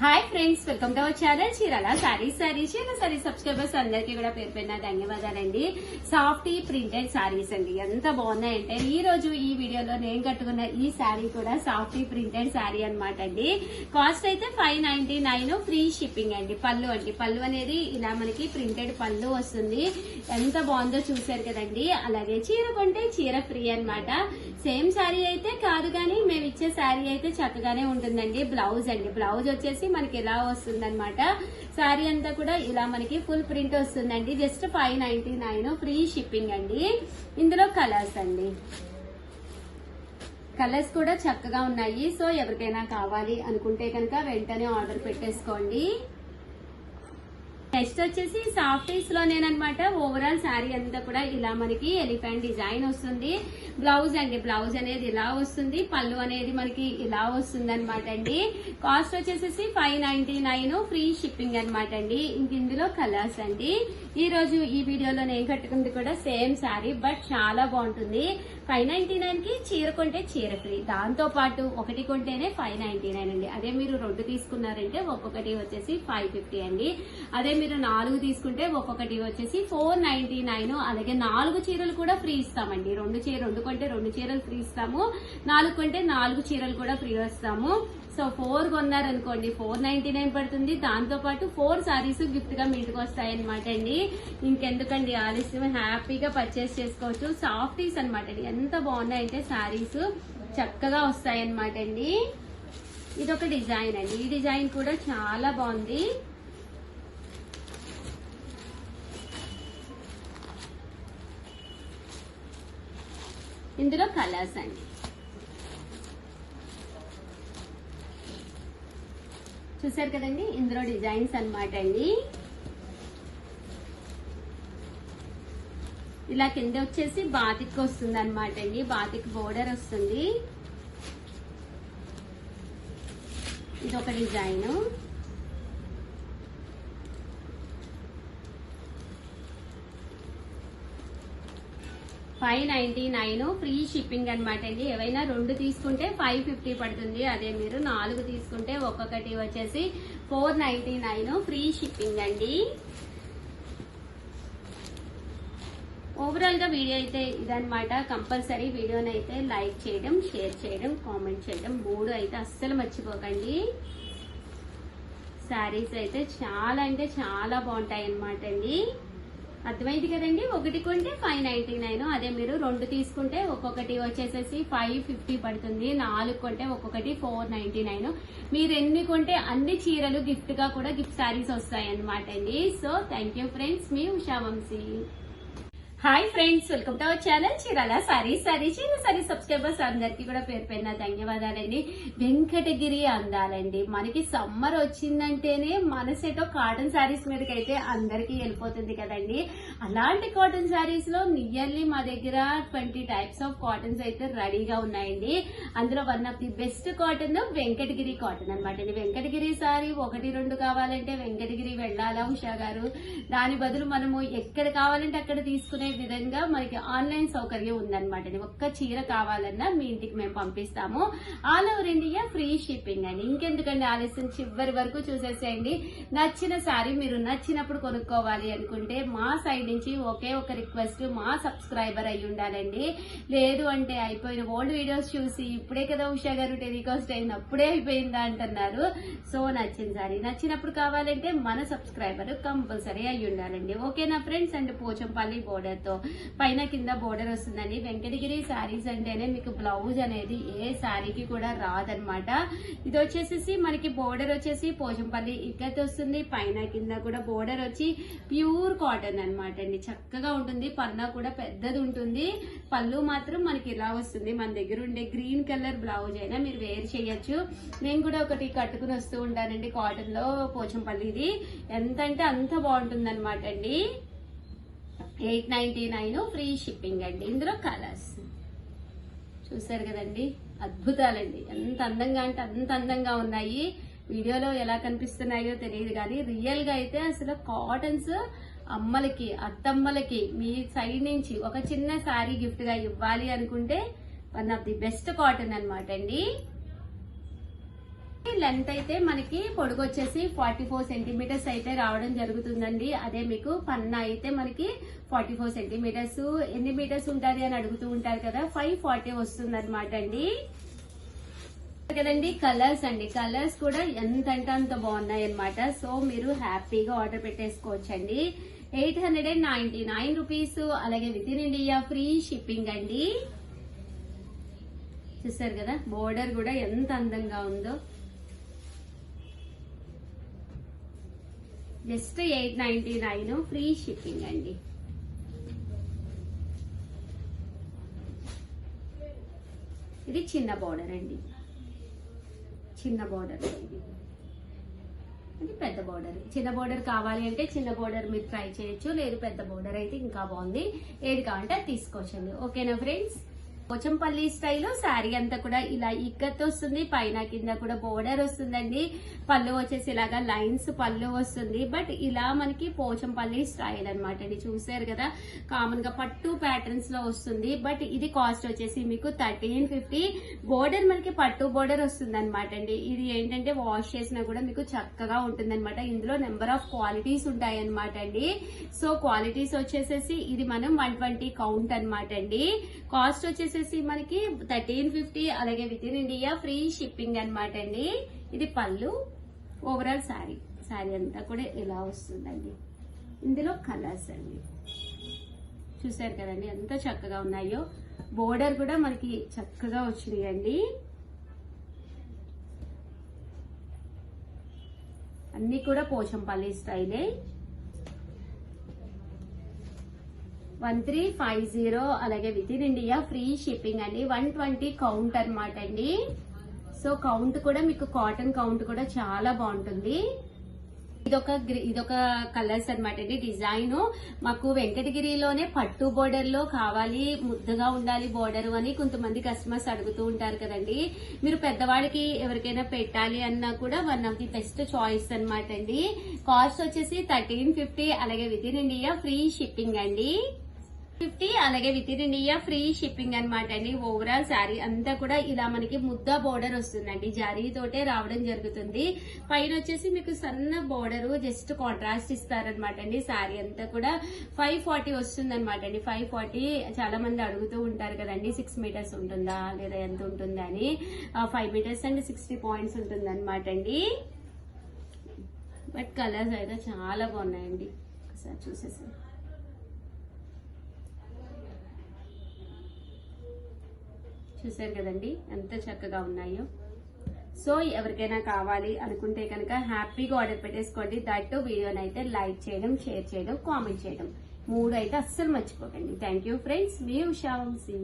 Hi friends, welcome to our channel Chirala saris. Subscribers అందరికీ కూడా పేరు పేరున ధన్యవాదాలండి. సాఫ్టీ ప్రింటెడ్ సారీస్ అండి, ఎంత బాగున్నాయంటే ఈ రోజు ఈ వీడియోలో నేను కట్టుకున్న ఈ సారీ కూడా సాఫ్టీ ప్రింటెడ్ సారీ అనమాట అండి. కాస్ట్ అయితే 599, ఫ్రీ షిప్పింగ్ అండి. పళ్ళు అనేది ఇలా మనకి ప్రింటెడ్ పళ్ళు వస్తుంది. ఎంత బాగుందో చూసారు కదండి. అలాగే చీర కొంటే చీర ఫ్రీ అనమాట. సేమ్ సారీ అయితే కాదు కానీ మేము ఇచ్చే సారీ అయితే చక్కగానే ఉంటుందండి. బ్లౌజ్ అండి, బ్లౌజ్ వచ్చేసి మనకి ఇలా వస్తుంది అనమాట. సారీ అంతా కూడా ఇలా మనకి ఫుల్ ప్రింట్ వస్తుందండి. జస్ట్ 599, ఫ్రీ షిప్పింగ్ అండి. ఇందులో కలర్స్ అండి, కలర్స్ కూడా చక్కగా ఉన్నాయి. సో ఎవరికైనా కావాలి అనుకుంటే కనుక వెంటనే ఆర్డర్ పెట్టేసుకోండి. నెక్స్ట్ వచ్చేసి సాఫ్టీస్ లోనేనమాట. ఓవరాల్ శారీ అంతా కూడా ఇలా మనకి ఎలిఫెంట్ డిజైన్ వస్తుంది. బ్లౌజ్ అండి, బ్లౌజ్ అనేది ఇలా వస్తుంది. పళ్ళు అనేది మనకి ఇలా వస్తుంది అనమాట అండి. కాస్ట్ వచ్చేసి 599, ఫ్రీ షిప్పింగ్ అనమాట అండి. ఇంక ఇందులో కలర్స్ అండి. ఈ రోజు ఈ వీడియోలో నేను కట్టుకుంది కూడా సేమ్ శారీ, బట్ చాలా బాగుంటుంది. 599 కి చీర కొంటే చీర ఫ్రీ. దాంతో పాటు ఒకటి కొంటేనే 599 అండి. అదే మీరు 2 తీసుకున్నారంటే ఒక్కొక్కటి వచ్చేసి 550 అండి. అదే మీరు 4 తీసుకుంటే ఒక్కొక్కటి వచ్చేసి 499. అలాగే 4 చీరలు కూడా ఫ్రీ ఇస్తామండి. 2 కొంటే 2 చీరలు ఫ్రీ ఇస్తాము. 4 కొంటే 4 చీరలు కూడా ఫ్రీ వస్తాము. సో 4 కొన్నారనుకోండి 499 పడుతుంది. దాంతో పాటు 4 సారీస్ గిఫ్ట్ గా మీ ఇంటికి వస్తాయి అనమాట అండి. ఇంకెందుకండి ఆలస్యం, హ్యాపీగా పర్చేస్ చేసుకోవచ్చు. సాఫ్టీస్ అనమాట అండి. ఎంత బాగున్నాయంటే సారీస్ చక్కగా వస్తాయి అనమాట అండి. ఇదొక డిజైన్ అండి. ఈ డిజైన్ కూడా చాలా బాగుంది. ఇందులో కలర్స్ అండి, చూసారు కదండి. ఇందులో డిజైన్స్ అనమాట అండి. ఇలా కింద వచ్చేసి బాతిక్ వస్తుంది అనమాట అండి. బాతిక్ బోర్డర్ వస్తుంది. ఇదొక డిజైన్. $599, ఫ్రీ షిప్పింగ్ అనమాట అండి. ఏవైనా 2 తీసుకుంటే 550 పడుతుంది. అదే మీరు 4 తీసుకుంటే ఒక్కొక్కటి వచ్చేసి 499, ఫ్రీ షిప్పింగ్ అండి. ఓవరాల్ గా వీడియో అయితే ఇదనమాట. కంపల్సరీ వీడియోని అయితే లైక్ చేయడం, షేర్ చేయడం, కామెంట్ చేయడం 3 అయితే అస్సలు మర్చిపోకండి. శారీస్ అయితే చాలా అంటే చాలా బాగుంటాయి అనమాట అండి. అర్థమైంది కదండి. ఒకటి కొంటే 599, అదే మీరు 2 తీసుకుంటే ఒక్కొక్కటి వచ్చేసేసి 550 పడుతుంది. 4 కొంటే ఒక్కొక్కటి 499. మీరు ఎన్ని కొంటే అన్ని చీరలు గిఫ్ట్ గా కూడా గిఫ్ట్ శారీస్ వస్తాయి అనమాట అండి. సో థ్యాంక్ యూ ఫ్రెండ్స్, మీ Usha Vamshi. Hi friends, welcome to our channel Chirala saris. Subscribers అందరికీ కూడా పేరు పేరున ధన్యవాదాలండి. వెంకటగిరి అందాలండి. మనకి సమ్మర్ వచ్చిందంటేనే మనసేటో కాటన్ శారీస్ మీదకి అయితే అందరికీ వెళ్ళిపోతుంది కదండి. అలాంటి కాటన్ శారీస్ లో నియర్లీ మా దగ్గర 20 టైప్స్ ఆఫ్ కాటన్స్ అయితే రెడీగా ఉన్నాయండి. అందులో one of the best cotton Venkatagiri cotton అనమాట అండి. వెంకటగిరి సారీ 1, 2 కావాలంటే వెంకటగిరి వెళ్ళాలా ఉషా గారు? దాని బదులు మనము ఎక్కడ కావాలంటే అక్కడ తీసుకునే విధంగా మనకి ఆన్లైన్ సౌకర్యం ఉందన్నమాట. ఒక్క చీర కావాలన్నా మీ ఇంటికి మేము పంపిస్తాము. All over India free shipping అండి. ఇంకెందుకండి ఆలస్యం, చివరి వరకు చూసేసేయండి. నచ్చిన సారీ మీరు నచ్చినప్పుడు కొనుక్కోవాలి అనుకుంటే మా సైడ్ నుంచి ఒకే ఒక రిక్వెస్ట్, మా సబ్స్క్రైబర్ అయి ఉండాలండి. లేదు అంటే అయిపోయిన ఓల్డ్ వీడియోస్ చూసి ఇప్పుడే కదా ఉషా గారు టెలికాస్ట్ అయింది, అప్పుడే అయిపోయిందా అంటున్నారు. సో నచ్చిన సారీ నచ్చినప్పుడు కావాలంటే మన సబ్స్క్రైబర్ కంపల్సరీ అయి ఉండాలండి. ఓకేనా ఫ్రెండ్స్? అండ్ పోచంపల్లి బోర్డర్ తో పైన కింద బోర్డర్ వస్తుందండి. వెంకటగిరి శారీస్ అంటేనే మీకు బ్లౌజ్ అనేది ఏ శారీకి కూడా రాదనమాట. ఇది వచ్చేసి మనకి బోర్డర్ వచ్చేసి పోచంపల్లి ఇక్కత్ వస్తుంది. పైన కింద కూడా బోర్డర్ వచ్చి ప్యూర్ కాటన్ అనమాట అండి. చక్కగా ఉంటుంది. పన్నా కూడా పెద్దది ఉంటుంది. పళ్ళు మాత్రం మనకి ఇలా వస్తుంది. మన దగ్గర ఉండే గ్రీన్ కలర్ బ్లౌజ్ అయినా మీరు వేర్ చేయొచ్చు. నేను కూడా ఒకటి కట్టుకుని వస్తూ ఉంటానండి కాటన్ లో పోచంపల్లిది. ఎంత అంటే అంత బాగుంటుంది అనమాట అండి. 899, ఫ్రీ షిప్పింగ్ అండి. ఇందులో కలర్స్ చూసారు కదండి. అద్భుతాలండి. ఎంత అందంగా అంటే అంత అందంగా ఉన్నాయి. వీడియోలో ఎలా కనిపిస్తున్నాయో తెలియదు కానీ రియల్ గా అయితే అసలు కాటన్స్ అమ్మలకి, అత్తమ్మలకి మీ సైడ్ నుంచి ఒక చిన్న శారీ గిఫ్ట్ గా ఇవ్వాలి అనుకుంటే one of the best cotton అనమాట అండి. లెంత్ అయితే మనకి పొడుగు వచ్చేసి 44 సెంటీమీటర్స్ అయితే రావడం జరుగుతుందండి. అదే మీకు పన్నా అయితే మనకి 44 సెంటీమీటర్స్. ఎన్ని మీటర్స్ ఉంటుంది అని అడుగుతూ ఉంటారు కదా, 540 వస్తుంది అనమాట అండి కదండి. కలర్స్ అండి, కలర్స్ కూడా ఎంత అంటే అంత బాగున్నాయి అనమాట. సో మీరు హ్యాపీగా ఆర్డర్ పెట్టేసుకోవచ్చండి. 899 రూపీస్. అలాగే with in India free shipping అండి. చూసారు కదా బోర్డర్ కూడా ఎంత అందంగా ఉందో. జస్ట్ 899 ఫ్రీ షిప్పింగ్ అండి. ఇది చిన్న బోర్డర్ అండి, చిన్న బోర్డర్. ఇది పెద్ద బోర్డర్. చిన్న బోర్డర్ కావాలి అంటే చిన్న బోర్డర్ మీరు ట్రై చేయొచ్చు, లేదు పెద్ద బోర్డర్ అయితే ఇంకా బాగుంది. ఏది కావాలంటే అది తీసుకోవచ్చండి. ఓకేనా ఫ్రెండ్స్. పోచంపల్లి స్టైల్లో శారీ అంతా కూడా ఇలా ఇక్కత్ వస్తుంది, పైన కింద కూడా బోర్డర్ వస్తుందండి. పళ్ళు వచ్చేసి ఇలాగా లైన్స్ పళ్ళు వస్తుంది. బట్ ఇలా మనకి పోచంపల్లి స్టైల్ అనమాట అండి. చూసారు కదా కామన్ గా పట్టు ప్యాటర్న్స్ లో వస్తుంది. బట్ ఇది కాస్ట్ వచ్చేసి మీకు 1350. బోర్డర్ మనకి పట్టు బోర్డర్ వస్తుంది అనమాట అండి. ఇది ఏంటంటే వాష్ చేసినా కూడా మీకు చక్కగా ఉంటుంది అనమాట. ఇందులో నెంబర్ ఆఫ్ క్వాలిటీస్ ఉంటాయి అనమాట అండి. సో క్వాలిటీస్ వచ్చేసేసి ఇది మనం 120 కౌంట్ అనమాట అండి. కాస్ట్ వచ్చేసి మనకి 1350. అలాగే with in India free shipping అనమాట అండి. ఇది పళ్ళు. ఓవరాల్ శారీ అంతా కూడా ఇలా వస్తుందండి. ఇందులో కలర్స్ అండి చూసారు కదండి ఎంత చక్కగా ఉన్నాయో. బోర్డర్ కూడా మనకి చక్కగా వచ్చినాయండి. అన్ని కూడా పోచంపల్లి స్టైలే. 1350. అలాగే with in India free shipping అండి. 120 కౌంట్ అనమాట అండి. సో కౌంట్ కూడా మీకు కాటన్ కౌంట్ కూడా చాలా బాగుంటుంది. ఇదొక కలర్స్ అనమాట అండి. డిజైన్ మాకు వెంకటగిరిలోనే పట్టు బోర్డర్ లో కావాలి, ముద్దగా ఉండాలి బోర్డర్ అని కొంతమంది కస్టమర్స్ అడుగుతూ ఉంటారు కదండి. మీరు పెద్దవాడికి ఎవరికైనా పెట్టాలి అన్నా కూడా one of the best choice అనమాట అండి. కాస్ట్ వచ్చేసి 1350. అలాగే with in India free shipping అండి. 50. అలాగే with in India free shipping అనమాట అండి. ఓవరాల్ శారీ అంతా కూడా ఇలా మనకి ముద్ద బోర్డర్ వస్తుందండి. జరీతోటే రావడం జరుగుతుంది. పైన వచ్చేసి మీకు సన్న బోర్డర్ జస్ట్ కాంట్రాస్ట్ ఇస్తారనమాట అండి. శారీ అంతా కూడా 540 వస్తుంది అనమాట అండి. 540 చాలా మంది అడుగుతూ ఉంటారు కదండి 6 మీటర్స్ ఉంటుందా లేదా ఎంత ఉంటుందా అని. 5 మీటర్స్ అండ్ 60 పాయింట్స్ ఉంటుంది అనమాట అండి. బట్ కలర్స్ అయితే చాలా బాగున్నాయండి. ఒకసారి చూసేసి చూసారు కదండి ఎంత చక్కగా ఉన్నాయో. సో ఎవరికైనా కావాలి అనుకుంటే కనుక హ్యాపీగా ఆర్డర్ పెట్టేసుకోండి. దట్ వీడియోని అయితే లైక్ చేయడం, షేర్ చేయడం, కామెంట్ చేయడం 3 అయితే అస్సలు మర్చిపోకండి. Thank you friends. మీ ఉషా వంశీ.